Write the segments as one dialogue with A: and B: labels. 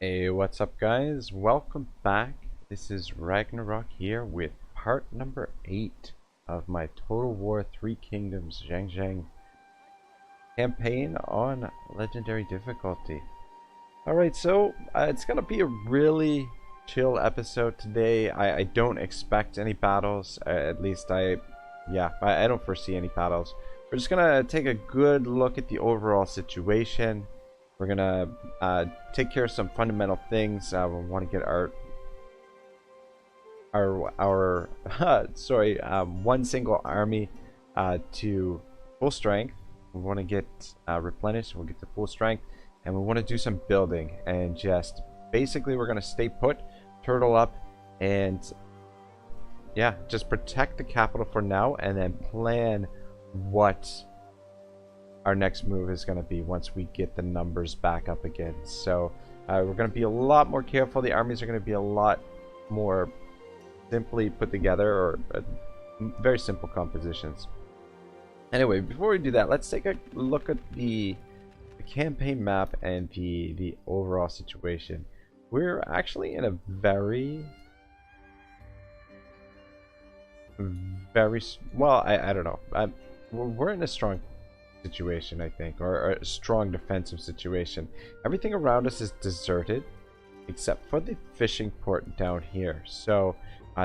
A: Hey, what's up guys? Welcome back. This is Ragnarok here with part number 8 of my Total War 3 Kingdoms Zheng Jiang campaign on legendary difficulty. Alright, so it's gonna be a really chill episode today. I don't expect any battles, at least I don't foresee any battles. We're just gonna take a good look at the overall situation. We're gonna take care of some fundamental things. We want to get our one single army to full strength. We want to get replenished. We'll get to full strength, and we want to do some building. And just basically, we're gonna stay put, turtle up, and yeah, just protect the capital for now, and then plan what our next move is going to be once we get the numbers back up again. So we're going to be a lot more careful. The armies are going to be a lot more simply put together, or very simple compositions. Anyway, before we do that, let's take a look at the campaign map and the overall situation. We're actually in a very well, I don't know. We're in a strong situation, I think, or a strong defensive situation. Everything around us is deserted except for the fishing port down here. So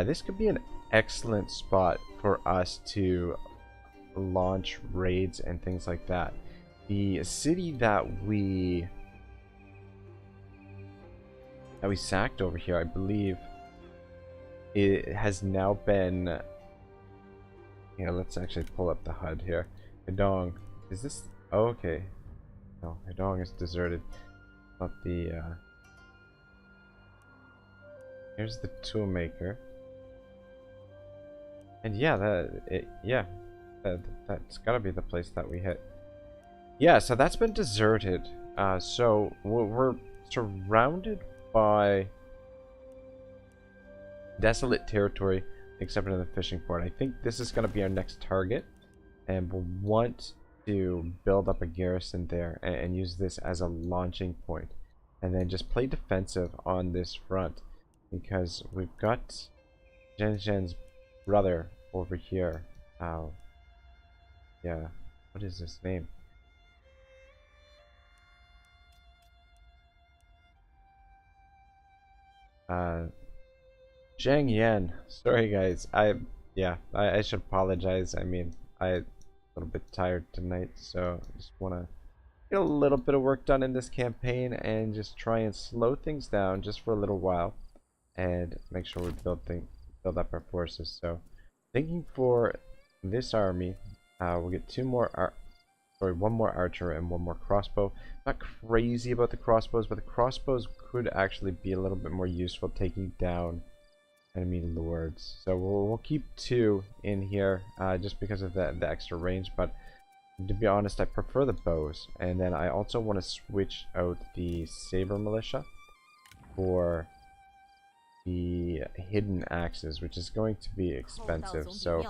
A: this could be an excellent spot for us to launch raids and things like that. The city that we sacked over here, I believe, it has now been, yeah, let's actually pull up the HUD here. Hedong. Is this? Oh, okay. No, Hedong is deserted. Not the. Here's the toolmaker. And yeah, that's gotta be the place that we hit. Yeah, so that's been deserted. So we're surrounded by desolate territory, except for the fishing port. I think this is gonna be our next target, and we'll want to build up a garrison there and use this as a launching point, and then just play defensive on this front, because we've got Zheng Jiang's brother over here. Yeah, what is his name? Zheng Jiang. Sorry guys, I should apologize. I mean, a little bit tired tonight, so I just want to get a little bit of work done in this campaign and just try and slow things down just for a little while and make sure we build up our forces. So thinking for this army, we'll get one more archer and one more crossbow. Not crazy about the crossbows, but the crossbows could actually be a little bit more useful taking down enemy lords. So we'll keep 2 in here just because of the extra range, but to be honest, I prefer the bows. And then I also want to switch out the saber militia for the hidden axes, which is going to be expensive. So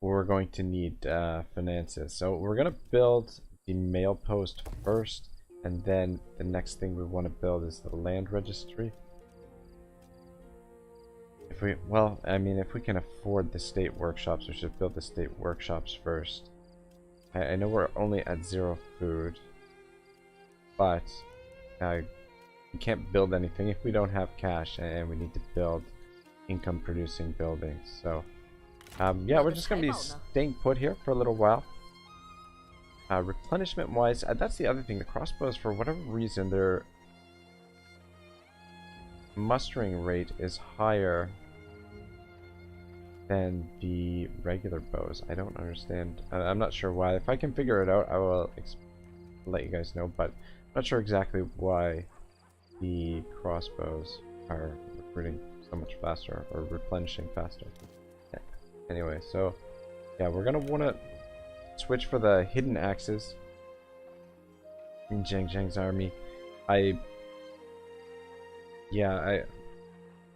A: we're going to need finances. So we're going to build the mail post first, and then the next thing we want to build is the land registry. If we can afford the state workshops, we should build the state workshops first. I know we're only at 0 food, but we can't build anything if we don't have cash, and we need to build income producing buildings. So yeah, we're just gonna be staying put here for a little while. Replenishment wise, that's the other thing. The crossbows, for whatever reason, their mustering rate is higher than the regular bows. I don't understand. I'm not sure why. If I can figure it out, I will let you guys know, but I'm not sure exactly why the crossbows are recruiting so much faster, or replenishing faster. Anyway, so yeah, we're gonna want to switch for the hidden axes in Zheng Jiang's army. I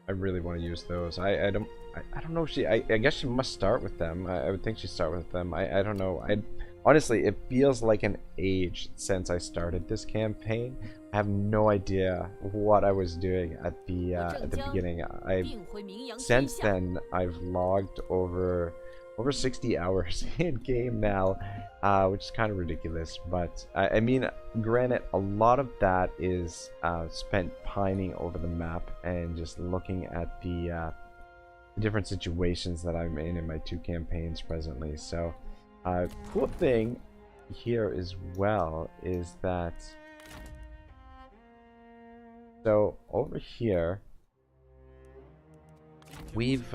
A: really want to use those. I don't know if I guess she must start with them. I would think she'd start with them. I don't know. Honestly, it feels like an age since I started this campaign. I have no idea what I was doing at the beginning. Since then I've logged over 60 hours in game now, which is kind of ridiculous. But I mean, granted, a lot of that is spent pining over the map and just looking at the different situations that I'm in my two campaigns presently. So, cool thing here as well is that, so over here we've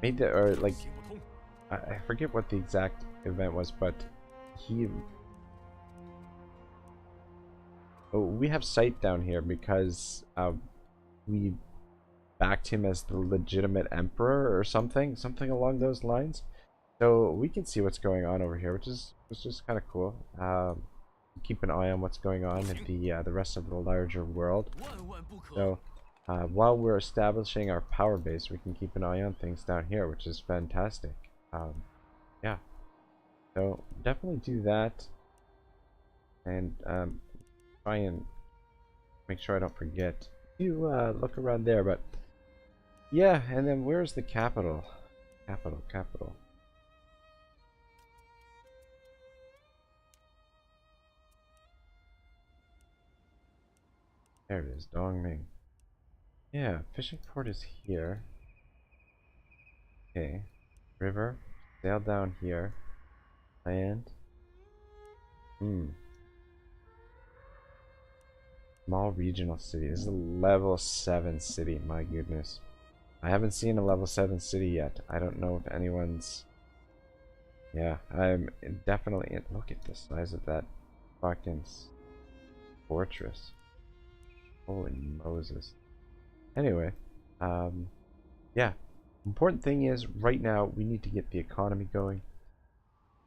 A: made the, or like, I forget what the exact event was, but we have sight down here because we backed him as the legitimate emperor or something along those lines. So we can see what's going on over here, which is kind of cool. Keep an eye on what's going on in the rest of the larger world. So while we're establishing our power base, we can keep an eye on things down here, which is fantastic. Yeah, so definitely do that, and try and make sure I don't forget to look around there. But yeah, and then where's the capital? Capital. There it is, Dongming. Yeah, fishing port is here. Okay, river, sail down here, land. Small regional city. This is a level 7 city, my goodness. I haven't seen a level 7 city yet. I don't know if anyone's... Yeah, I'm definitely in... Look at the size of that fucking fortress. Holy Moses. Anyway, yeah. Important thing is, right now, we need to get the economy going.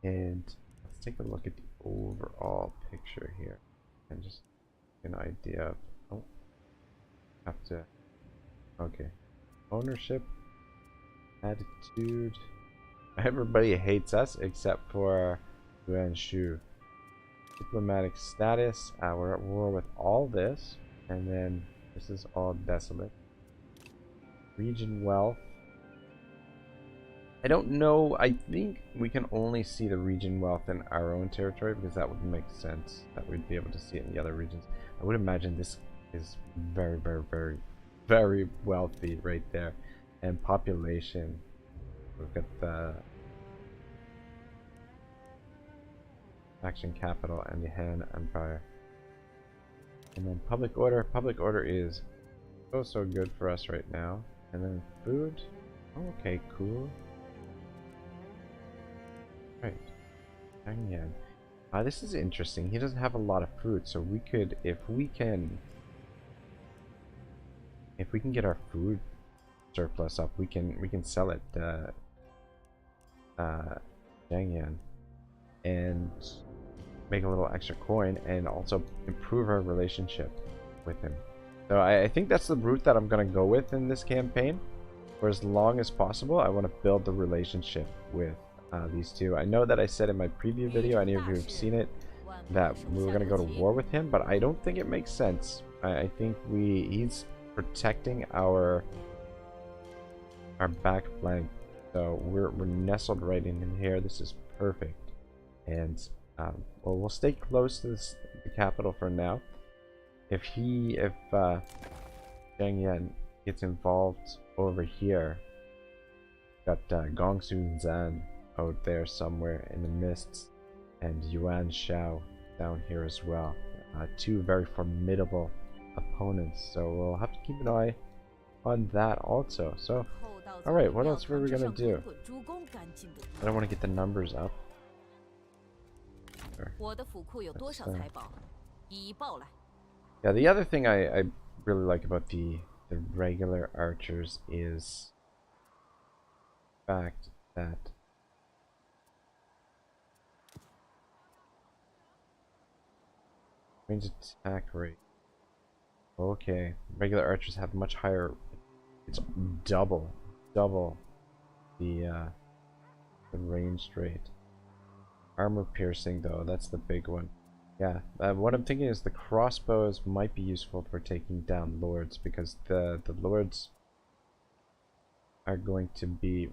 A: And let's take a look at the overall picture here. And just get an idea of... Oh. Have to... Okay. Ownership. Attitude. Everybody hates us except for Yuan Shu. Diplomatic status. We're at war with all this. And then this is all desolate. Region wealth. I don't know. I think we can only see the region wealth in our own territory because that would make sense that we'd be able to see it in the other regions. I would imagine this is very, very, very, very wealthy right there. And population. We've got the action capital and the Han Empire. And then public order. Public order is so good for us right now. And then food. Okay, cool. Right. Zheng Jiang. This is interesting. He doesn't have a lot of food, so we could, if we can get our food surplus up, we can sell it Zheng Jiang and make a little extra coin and also improve our relationship with him. So I think that's the route that I'm gonna go with in this campaign. For as long as possible, I want to build the relationship with these two. I know that I said in my preview video, any of you have seen it, that we were gonna go to war with him, but I don't think it makes sense. I think he's protecting our back flank, so we're nestled right in here. This is perfect, and well, we'll stay close to the capital for now. If Zheng Jiang gets involved over here, got Gongsun Zan out there somewhere in the mists, and Yuan Shao down here as well. Two very formidable opponents, so we'll have to keep an eye on that also. So, alright, what else were we gonna do? I don't want to get the numbers up. Yeah, the other thing I really like about the regular archers is the fact that range attack rate. Okay, regular archers have much higher. It's double the ranged rate. Armor piercing though, that's the big one. Yeah, what I'm thinking is the crossbows might be useful for taking down lords, because the lords are going to be,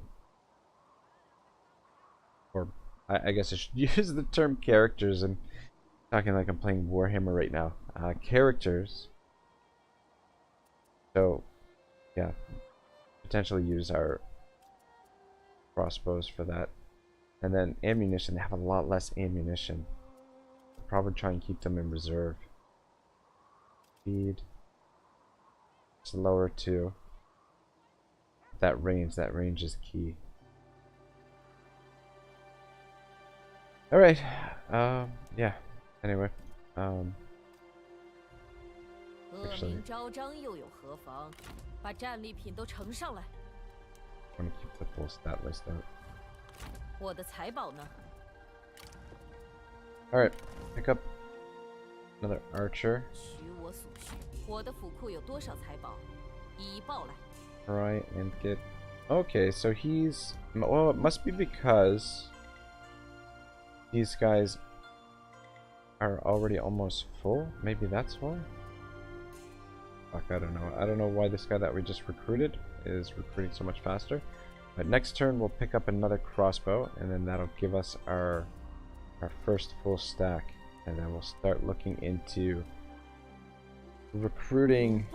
A: or I guess I should use the term characters. I'm talking like I'm playing Warhammer right now. Characters. So, yeah, potentially use our crossbows for that. And then ammunition, they have a lot less ammunition. I'll probably try and keep them in reserve. Speed. Slower too. That range is key. Alright. Yeah. Anyway. Actually, I want to keep the full stat list out. Alright, pick up another archer. Try and get... Okay, so he's... Well, it must be because these guys are already almost full. Maybe that's why? Fuck, I don't know. I don't know why this guy that we just recruited is recruiting so much faster. But next turn we'll pick up another crossbow, and then that'll give us our first full stack, and then we'll start looking into recruiting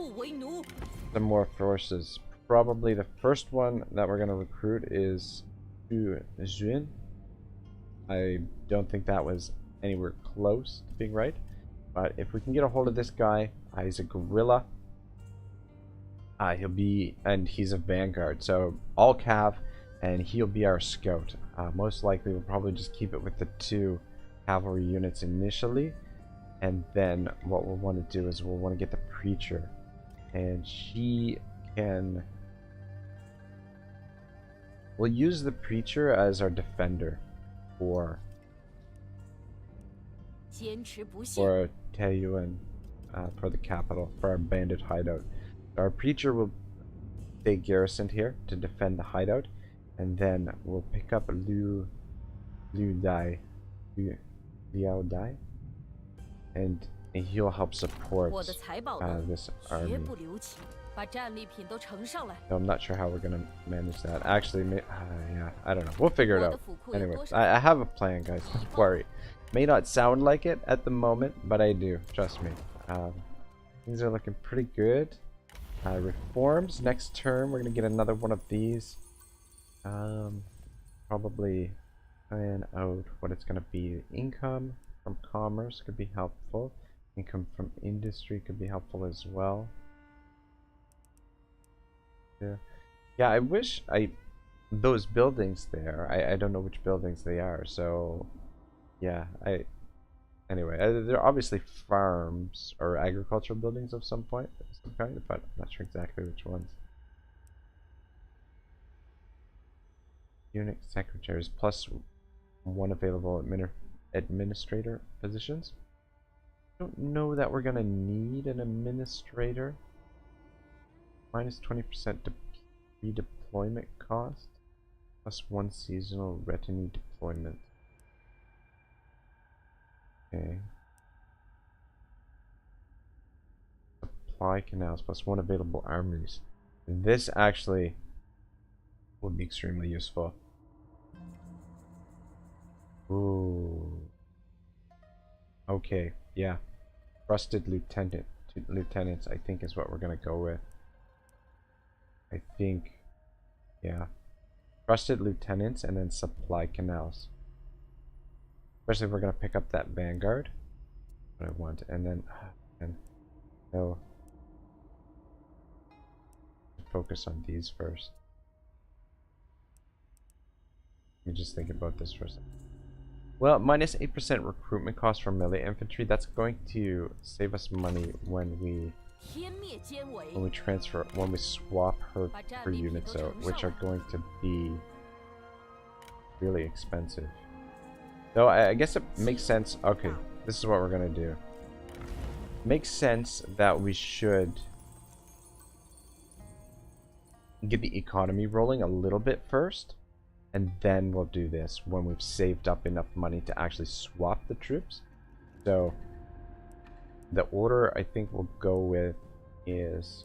A: some more forces. Probably the first one that we're going to recruit is Zheng Jiang. I don't think that was anywhere close to being right, but if we can get a hold of this guy, he's a guerrilla. He'll be, and he's a vanguard, so all cav, and he'll be our scout. Most likely we'll probably just keep it with the 2 cavalry units initially, and then what we'll want to do is we'll want to get the preacher, and she can... We'll use the preacher as our defender for Taiyuan, for the capital, for our bandit hideout. Our preacher will stay garrisoned here to defend the hideout, and then we'll pick up Liao Dai, and he'll help support this army. So I'm not sure how we're gonna manage that. Actually, yeah, I don't know. We'll figure it out. Anyway, I have a plan, guys. Don't worry. May not sound like it at the moment, but I do. Trust me. Things are looking pretty good. Reforms. Next turn, we're gonna get another one of these. Probably plan out what it's gonna be. Income from commerce could be helpful. Income from industry could be helpful as well. Yeah, I wish those buildings there, I don't know which buildings they are, so yeah, anyway, they're obviously farms or agricultural buildings of some point, but I'm not sure exactly which ones. Unit secretaries plus 1 available administrator positions. I don't know that we're gonna need an administrator. Minus 20% redeployment cost, plus 1 seasonal retinue deployment. Okay. Supply canals, plus 1 available armories. This actually would be extremely useful. Ooh. Okay, yeah. Trusted lieutenants, I think, is what we're gonna go with. I think, yeah. Trusted lieutenants and then supply canals. Especially if we're gonna pick up that vanguard. What I want, and then, so focus on these first. Let me just think about this for a second. Well, minus 8% recruitment cost for melee infantry. That's going to save us money when we transfer, when we swap her units out, which are going to be really expensive. Though I guess it makes sense. Okay, this is what we're gonna do. Makes sense that we should get the economy rolling a little bit first, and then we'll do this when we've saved up enough money to actually swap the troops. So the order I think we'll go with is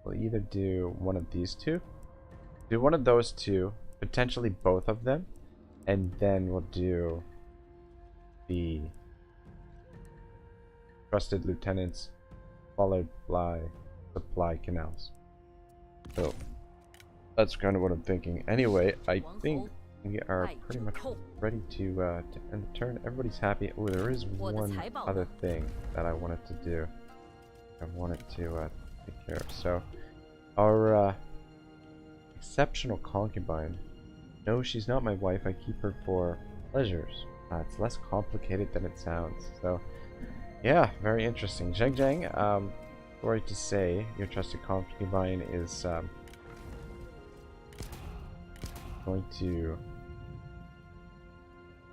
A: we'll either do one of these two, do one of those two, potentially both of them, and then we'll do the trusted lieutenants followed by supply canals. So that's kind of what I'm thinking. Anyway, I think we are pretty much ready to end the turn. Everybody's happy. Oh, there is one other thing that I wanted to do. I wanted to take care of. So our exceptional concubine. No, she's not my wife. I keep her for pleasures. It's less complicated than it sounds. So yeah, very interesting. Zheng Jiang, sorry to say, your trusted concubine is going to...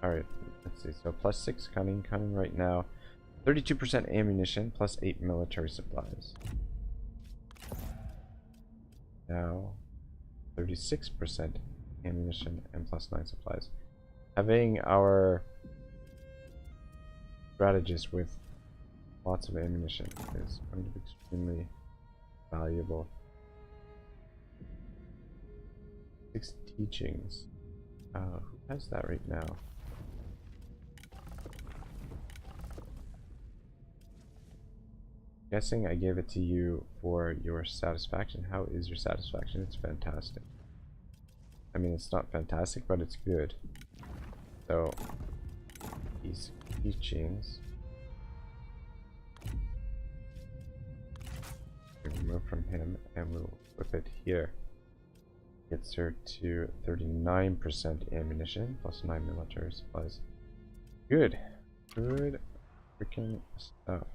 A: Alright, let's see. So plus 6 cunning right now. 32% ammunition, plus 8 military supplies. Now, 36% ammunition and plus 9 supplies. Having our strategist with lots of ammunition is going to be extremely valuable. 6 teachings. Who has that right now? Guessing I gave it to you for your satisfaction. How is your satisfaction? It's fantastic. I mean, it's not fantastic, but it's good. So, these teachings we remove from him, and we'll flip it here. Gets her to 39% ammunition, plus 9 military supplies. Good. Good freaking stuff.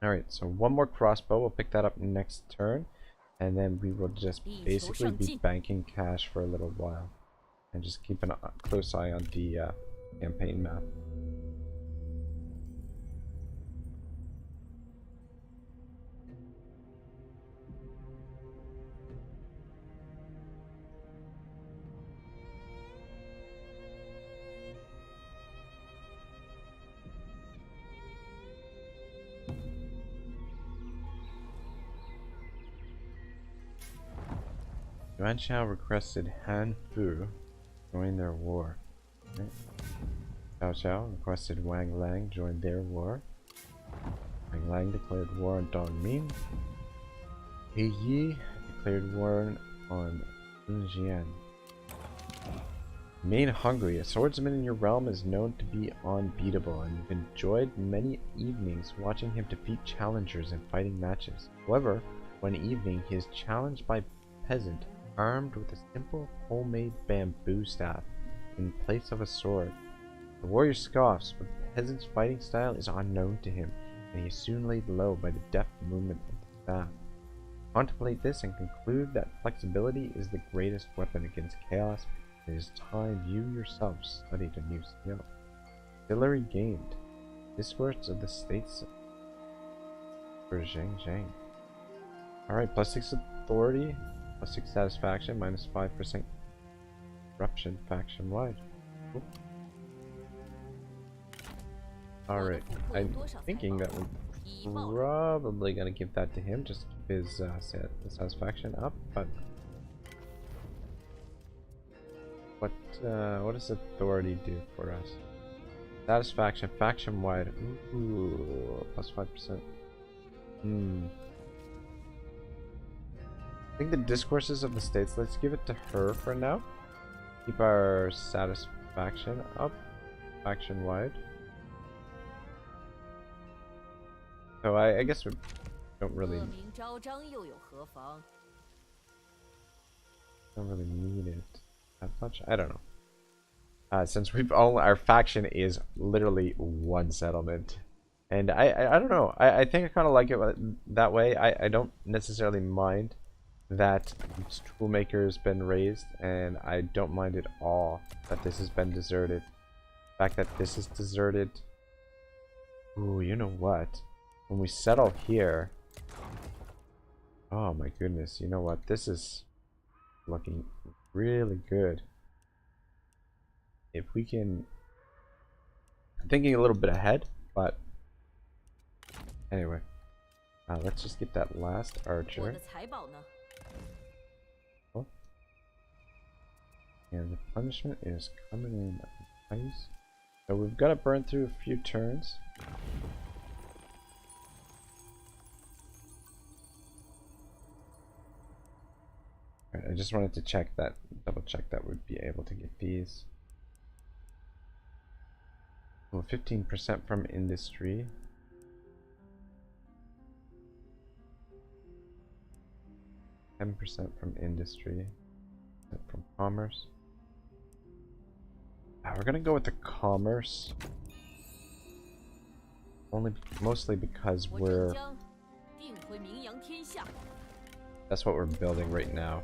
A: Alright, so one more crossbow. We'll pick that up next turn. And then we will just basically be banking cash for a little while. And just keep a close eye on the campaign map. Yuan Shao requested Han Fu join their war. Okay. Cao Xiao requested Wang Lang join their war. Wang Lang declared war on Dong Min. He Yi declared war on Zheng Jiang. Remain hungry. A swordsman in your realm is known to be unbeatable, and you've enjoyed many evenings watching him defeat challengers in fighting matches. However, one evening he is challenged by a peasant armed with a simple homemade bamboo staff in place of a sword. The warrior scoffs, but the peasant's fighting style is unknown to him, and he is soon laid low by the deft movement of the staff. Contemplate this and conclude that flexibility is the greatest weapon against chaos. It is time you yourself studied a new skill. Artillery gained. Discourse of the States for Zheng Jiang. Alright, plus 6 authority. Plus 6 satisfaction, minus 5% corruption faction wide. Cool. Alright, I'm thinking that we're probably gonna give that to him just to keep his satisfaction up, but what does authority do for us? Satisfaction faction wide. Ooh, plus 5%. I think the discourses of the states, let's give it to her for now. Keep our satisfaction up, faction wide. So I guess we don't really need it that much. I don't know. Since we've all our faction is literally one settlement, and I don't know. I think I kind of like it that way. I don't necessarily mind that Toolmaker's been raised, and I don't mind at all that this has been deserted. The fact that this is deserted. Ooh, you know what? When we settle here, Oh my goodness, you know what? This is looking really good. If we can... I'm thinking a little bit ahead, but... Anyway. Let's just get that last archer. Oh. And the punishment is coming in nice. So we've got to burn through a few turns. Alright, I just wanted to check that, double check that we'd be able to get these. Well, 15% from industry. 10% from industry. From commerce. We're gonna go with the commerce. Mostly because that's what we're building right now.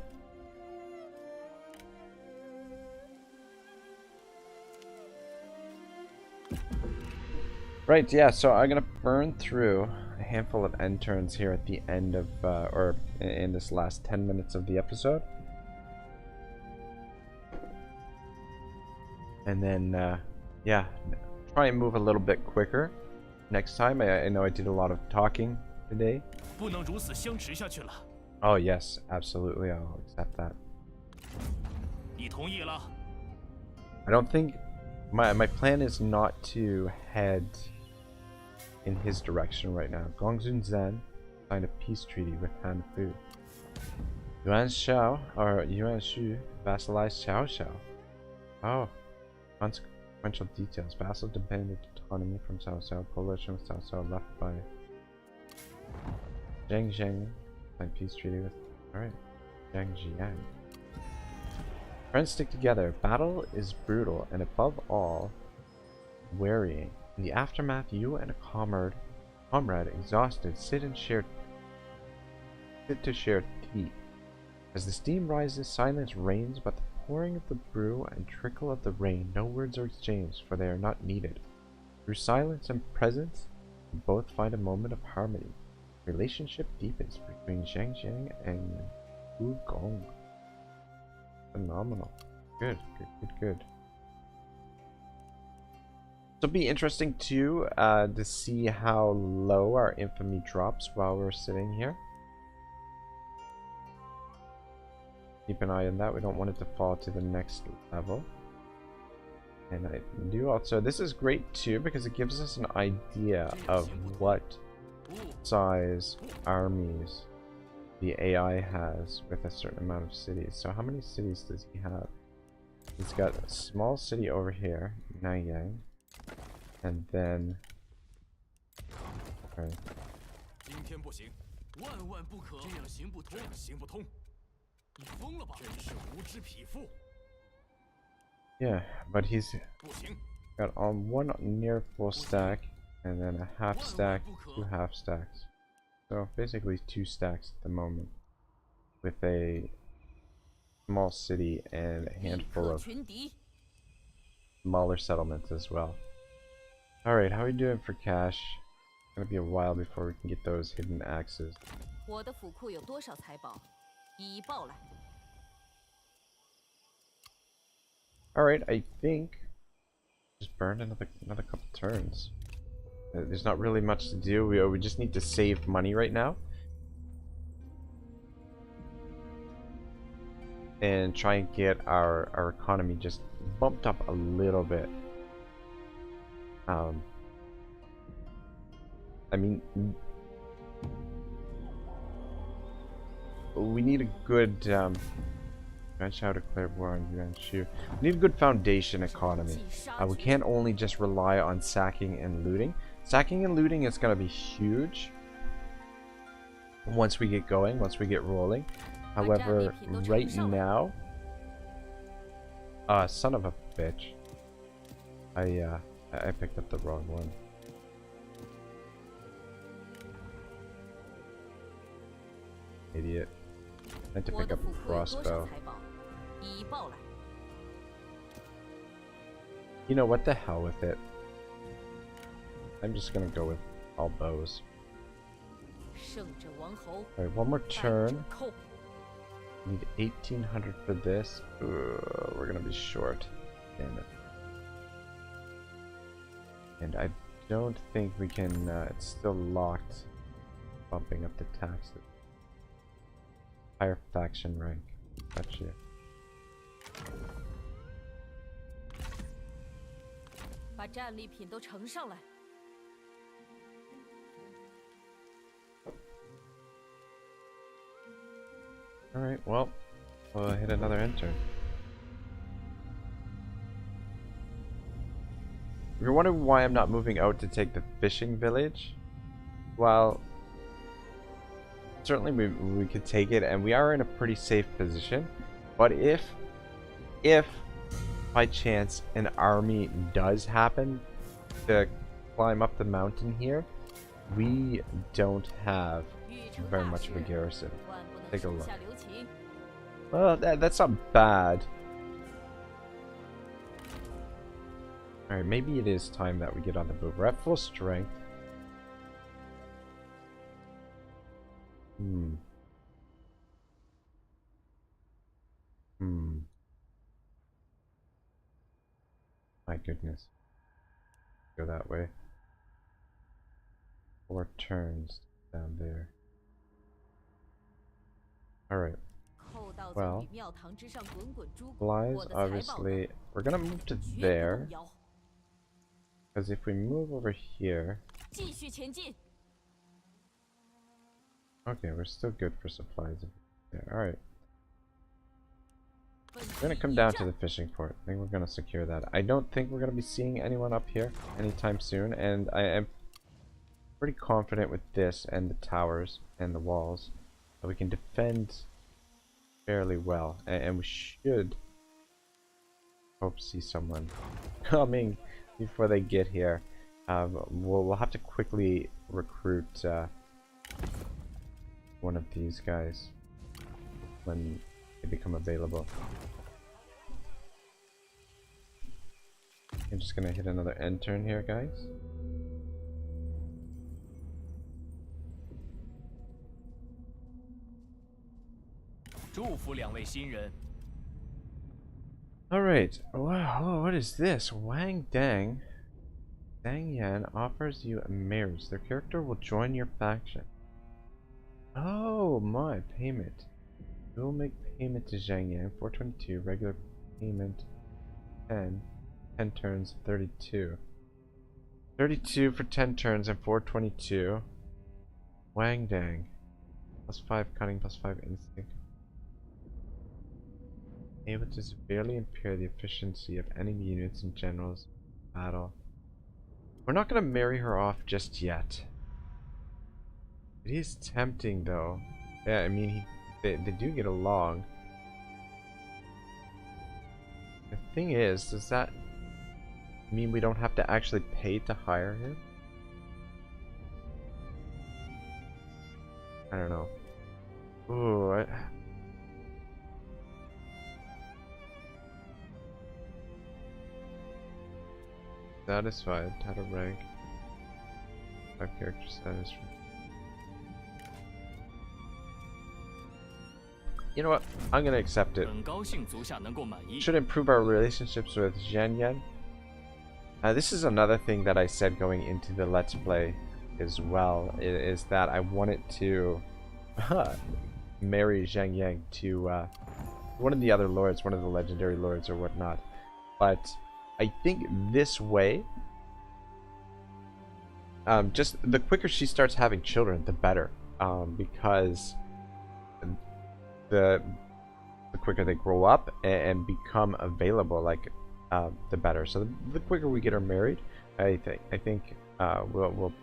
A: Right, yeah, so I'm gonna burn through a handful of end turns here at the end of, or in this last 10 minutes of the episode. And then, yeah, try and move a little bit quicker next time. I know I did a lot of talking today. Oh yes, absolutely, I'll accept that. I don't think... My plan is not to head in his direction right now. Gongsun Zan signed a peace treaty with Han Fu. Yuan Xiao, or Yuan Xu, vassalized Xiao Xiao. Oh. Consequential details. Vassal dependent autonomy from Cao Cao. Coalition with Cao Cao left by Zheng Jiang. Signed peace treaty with... Alright. Zheng Jiang. Friends stick together. Battle is brutal and above all, wearying. In the aftermath, you and a comrade exhausted, sit to share tea. As the steam rises, silence reigns, but the pouring of the brew and trickle of the rain, no words are exchanged, for they are not needed. Through silence and presence, both find a moment of harmony. Relationship deepens between Zheng Jiang and Wu Gong. Phenomenal. Good. It'll be interesting too to see how low our infamy drops while we're sitting here. Keep an eye on that. We don't want it to fall to the next level. And I do also... This is great too because it gives us an idea of what size armies the AI has with a certain amount of cities. So how many cities does he have? He's got a small city over here, Nanyang. And then... Right. Yeah, but he's got on one near full stack, and then a half stack, 2 half stacks. So basically 2 stacks at the moment, with a small city and a handful of smaller settlements as well. Alright, how are we doing for cash? It's gonna be a while before we can get those hidden axes. Alright, I think just burn another couple turns. There's not really much to do. We just need to save money right now. And try and get our economy just bumped up a little bit. I mean, we need a good Yuan Shao declared war on Yuan Shu. We need a good foundation economy. We can't only just rely on sacking and looting. Sacking and looting is going to be huge once we get going, once we get rolling. However, right now, son of a bitch, I picked up the wrong one. Idiot. I meant to pick up a crossbow. You know what, the hell with it. I'm just gonna go with all bows. Alright, one more turn. Need 1800 for this. Ugh, we're gonna be short. Damn it. And I don't think we can, it's still locked. Bumping up the taxes. Higher faction rank. Gotcha. Alright, well, we'll hit another enter. If you're wondering why I'm not moving out to take the fishing village, well, certainly we could take it, and we are in a pretty safe position. But if by chance an army does happen to climb up the mountain here, we don't have very much of a garrison. Take a look. Well, that's not bad. Alright, maybe it is time that we get on the move. We're at full strength. My goodness. Go that way. 4 turns down there. Alright. Well, flies, obviously, we're gonna move to there. Because if we move over here... Okay, we're still good for supplies. Alright. We're gonna come down to the fishing port. I think we're gonna secure that. I don't think we're gonna be seeing anyone up here anytime soon, and I am pretty confident with this and the towers and the walls that we can defend fairly well, and we should hope to see someone coming before they get here. We'll have to quickly recruit one of these guys when they become available. I'm just gonna hit another end turn here, guys. Alright, wow, what is this? Wang Dang. Zheng Jiang offers you a marriage. Their character will join your faction. Oh my, payment. We will make payment to Zheng Jiang, 422, regular payment 10 turns, 32. 32 for 10 turns and 422. Wang Dang. +5 cunning, +5 instinct. Able to severely impair the efficiency of enemy units and generals in battle. We're not going to marry her off just yet. It is tempting though. Yeah, I mean, they do get along. The thing is, does that mean we don't have to actually pay to hire him? I don't know. Ooh, satisfied. Title rank. 5 character satisfied. You know what? I'm gonna accept it. Should improve our relationships with Zheng Jiang. This is another thing that I said going into the Let's Play as well, is that I wanted to marry Zheng Jiang to one of the other lords, one of the legendary lords or whatnot. But I think this way, just the quicker she starts having children, the better, because the quicker they grow up and become available, like the better. So the quicker we get her married, I think we'll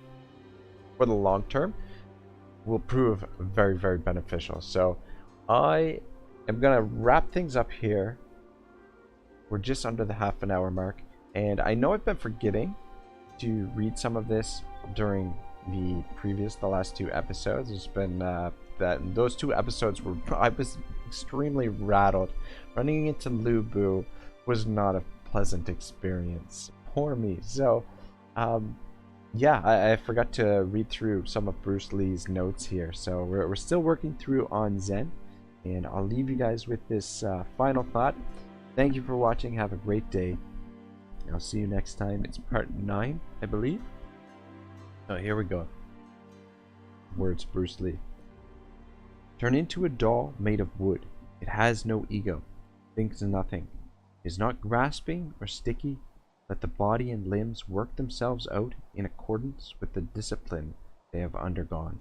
A: for the long term will prove very, very beneficial. So I am gonna wrap things up here. We're just under the half an hour mark, and I know I've been forgetting to read some of this during the last 2 episodes. It's been that those 2 episodes were, I was extremely rattled. Running into Lu Bu was not a pleasant experience. Poor me. So yeah, I forgot to read through some of Bruce Lee's notes here. So we're still working through on Zen. And I'll leave you guys with this final thought. Thank you for watching. Have a great day. I'll see you next time. It's part 9, I believe. Oh, here we go. Words Bruce Lee. Turn into a doll made of wood. It has no ego. Thinks nothing. Is not grasping or sticky. Let the body and limbs work themselves out in accordance with the discipline they have undergone.